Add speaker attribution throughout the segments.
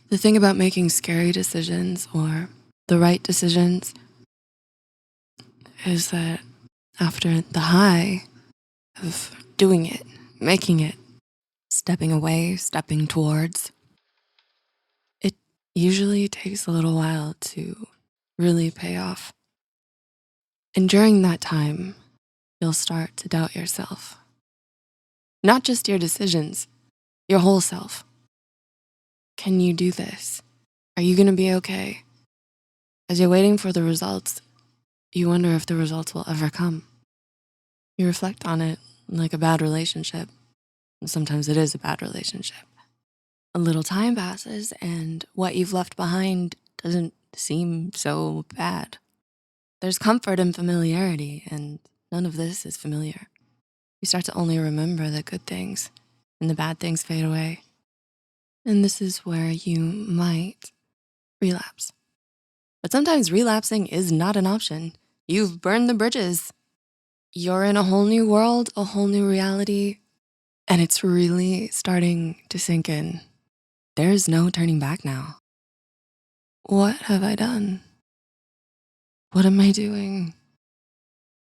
Speaker 1: The thing about making scary decisions or the right decisions is that after the high of doing it, making it, stepping away, stepping towards, it usually takes a little while to really pay off. And during that time, you'll start to doubt yourself. Not just your decisions, your whole self. Can you do this? Are you gonna be okay? As you're waiting for the results, you wonder if the results will ever come. You reflect on it like a bad relationship. And sometimes it is a bad relationship. A little time passes and what you've left behind doesn't seem so bad. There's comfort in familiarity, and none of this is familiar. You start to only remember the good things, and the bad things fade away. And this is where you might relapse. But sometimes relapsing is not an option. You've burned the bridges. You're in a whole new world, a whole new reality, and it's really starting to sink in. There's no turning back now. What have I done? What am I doing?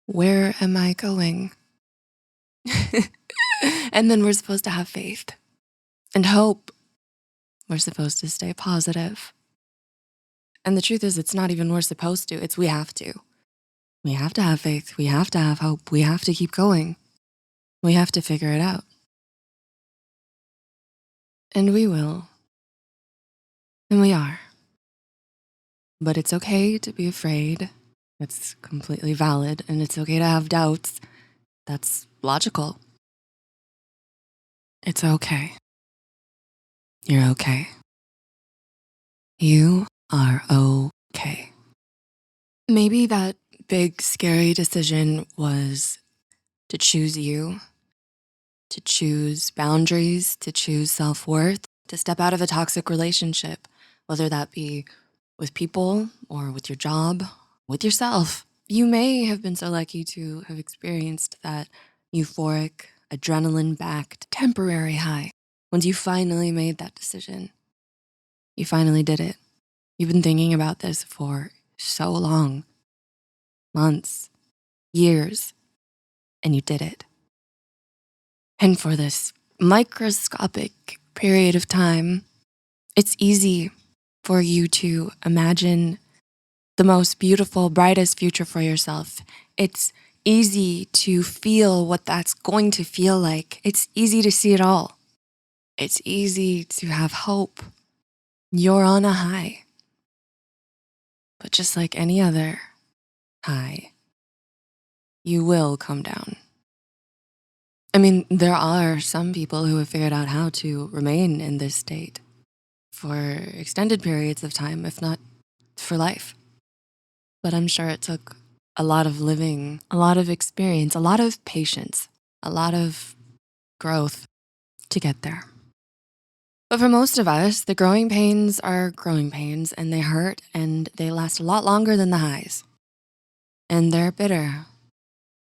Speaker 1: Where am I going? And then we're supposed to have faith and hope. We're supposed to stay positive. And the truth is, it's not even we're supposed to, it's we have to. We have to have faith. We have to have hope. We have to keep going. We have to figure it out. And we will. And we are. But it's okay to be afraid. It's completely valid. And it's okay to have doubts. That's logical. It's okay. You're okay. You are okay. Maybe that big, scary decision was to choose you, to choose boundaries, to choose self-worth, to step out of a toxic relationship, whether that be with people or with your job, with yourself. You may have been so lucky to have experienced that euphoric, adrenaline-backed, temporary high. Once you finally made that decision, you finally did it. You've been thinking about this for so long, months, years, and you did it. And for this microscopic period of time, it's easy for you to imagine the most beautiful, brightest future for yourself. It's easy to feel what that's going to feel like. It's easy to see it all. It's easy to have hope. You're on a high. But just like any other high, you will come down. I mean, there are some people who have figured out how to remain in this state for extended periods of time, if not for life. But I'm sure it took a lot of living, a lot of experience, a lot of patience, a lot of growth to get there. But for most of us, the growing pains are growing pains, and they hurt, and they last a lot longer than the highs. And they're bitter,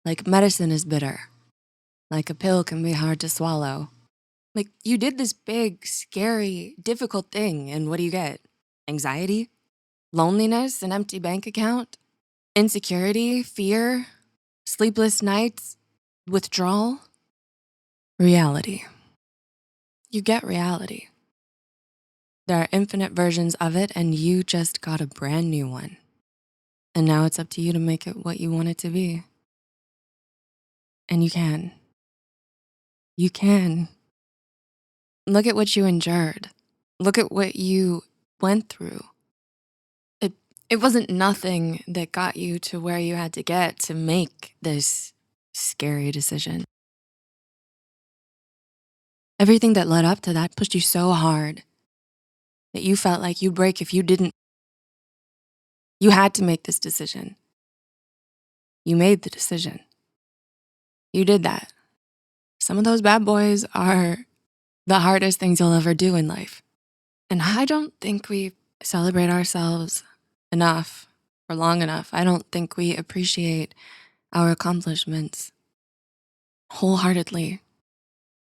Speaker 1: like medicine is bitter, like a pill can be hard to swallow. Like, you did this big, scary, difficult thing, and what do you get? Anxiety? Loneliness? An empty bank account? Insecurity? Fear? Sleepless nights? Withdrawal? Reality. You get reality. There are infinite versions of it, and you just got a brand new one. And now it's up to you to make it what you want it to be. And you can. You can. Look at what you endured. Look at what you went through. It wasn't nothing that got you to where you had to get to make this scary decision. Everything that led up to that pushed you so hard that you felt like you'd break if you didn't. You had to make this decision. You made the decision. You did that. Some of those bad boys are the hardest things you'll ever do in life. And I don't think we celebrate ourselves enough or long enough. I don't think we appreciate our accomplishments wholeheartedly.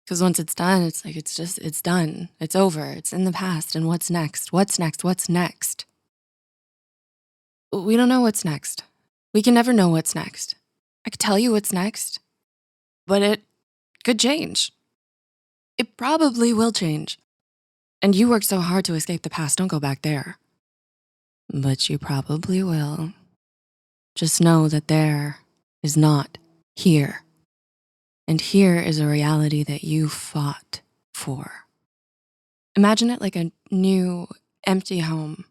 Speaker 1: Because once it's done, it's like, it's done. It's over. It's in the past. And what's next? What's next? What's next? We don't know what's next. We can never know what's next. I could tell you what's next, but it could change. It probably will change. And you worked so hard to escape the past. Don't go back there. But you probably will. Just know that there is not here. And here is a reality that you fought for. Imagine it like a new, empty home.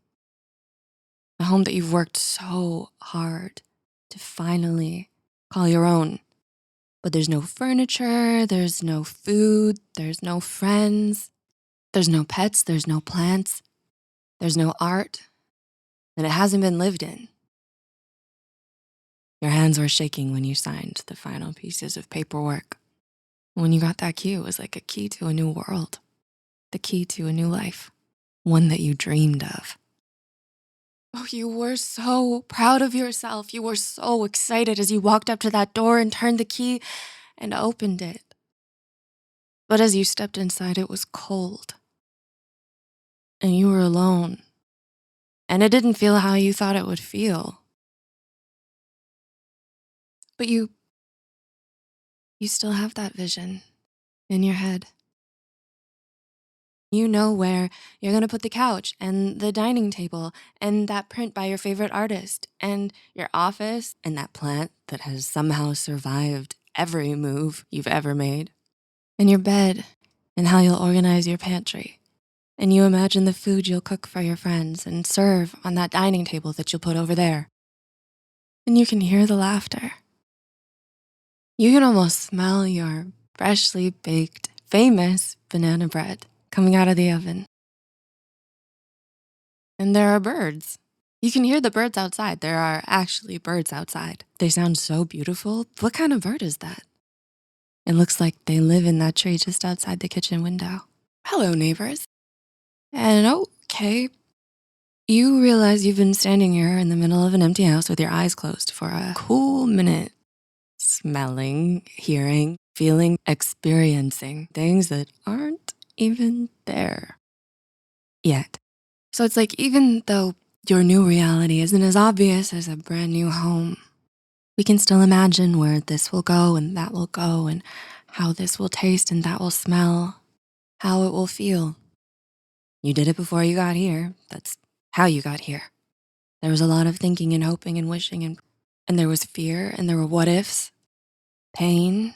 Speaker 1: A home that you've worked so hard to finally call your own. But there's no furniture, there's no food, there's no friends, there's no pets, there's no plants, there's no art, and it hasn't been lived in. Your hands were shaking when you signed the final pieces of paperwork. When you got that key, it was like a key to a new world, the key to a new life, one that you dreamed of. Oh, you were so proud of yourself. You were so excited as you walked up to that door and turned the key and opened it. But as you stepped inside, it was cold. And you were alone. And it didn't feel how you thought it would feel. But you still have that vision in your head. You know where you're gonna put the couch and the dining table and that print by your favorite artist and your office and that plant that has somehow survived every move you've ever made. And your bed and how you'll organize your pantry. And you imagine the food you'll cook for your friends and serve on that dining table that you'll put over there. And you can hear the laughter. You can almost smell your freshly baked, famous banana bread coming out of the oven. And there are birds. You can hear the birds outside. There are actually birds outside. They sound so beautiful. What kind of bird is that? It looks like they live in that tree just outside the kitchen window. Hello, neighbors. And okay, you realize you've been standing here in the middle of an empty house with your eyes closed for a cool minute, smelling, hearing, feeling, experiencing things that aren't even there yet. So it's like, even though your new reality isn't as obvious as a brand new home, we can still imagine where this will go and that will go and how this will taste and that will smell, how it will feel. You did it before you got here. That's how you got here. There was a lot of thinking and hoping and wishing and there was fear and there were what ifs, pain,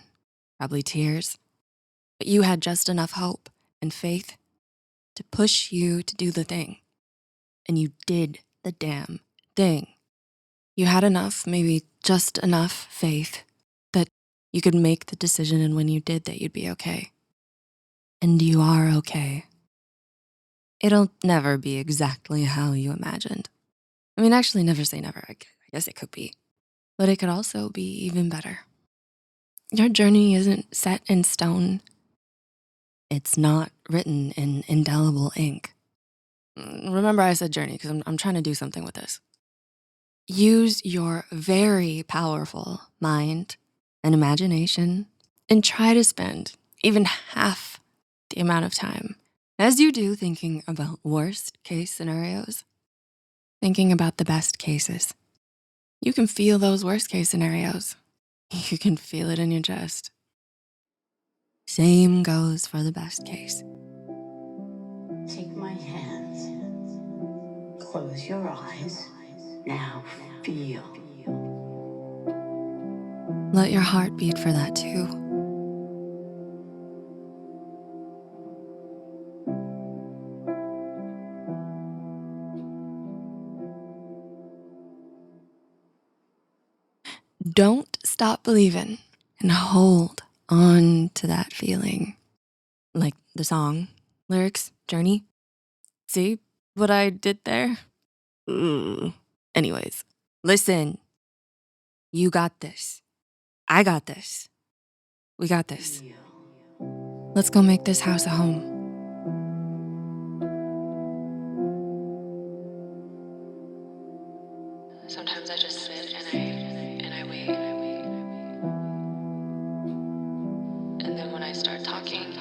Speaker 1: probably tears. But you had just enough hope and faith to push you to do the thing. And you did the damn thing. You had enough, maybe just enough faith that you could make the decision, and when you did that, you'd be okay. And you are okay. It'll never be exactly how you imagined. I mean, actually, never say never. I guess it could be. But it could also be even better. Your journey isn't set in stone. It's not written in indelible ink. Remember I said journey because I'm trying to do something with this. Use your very powerful mind and imagination and try to spend even half the amount of time as you do thinking about worst case scenarios, thinking about the best cases. You can feel those worst case scenarios. You can feel it in your chest. Same goes for the best case.
Speaker 2: Take my hands. Close your eyes. Now feel.
Speaker 1: Let your heart beat for that too. Don't stop believing and hold on to that feeling. Like the song, lyrics, journey. See what I did there? Anyways, listen. You got this. I got this. We got this. Let's go make this house a home. Sometimes I just sit and I wait. And then when I start talking,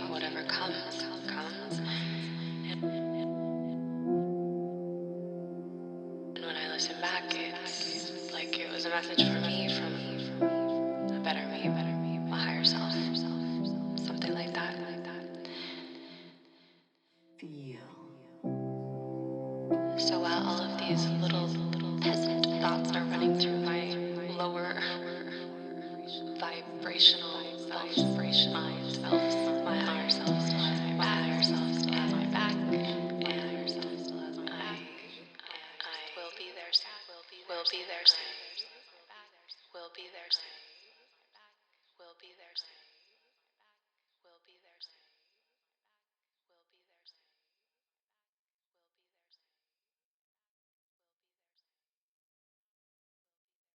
Speaker 1: back, it's like it was a message for me from a better me, a higher self, something like that.
Speaker 2: Feel.
Speaker 1: So while all of these little peasant thoughts are running through my lower vibrational self,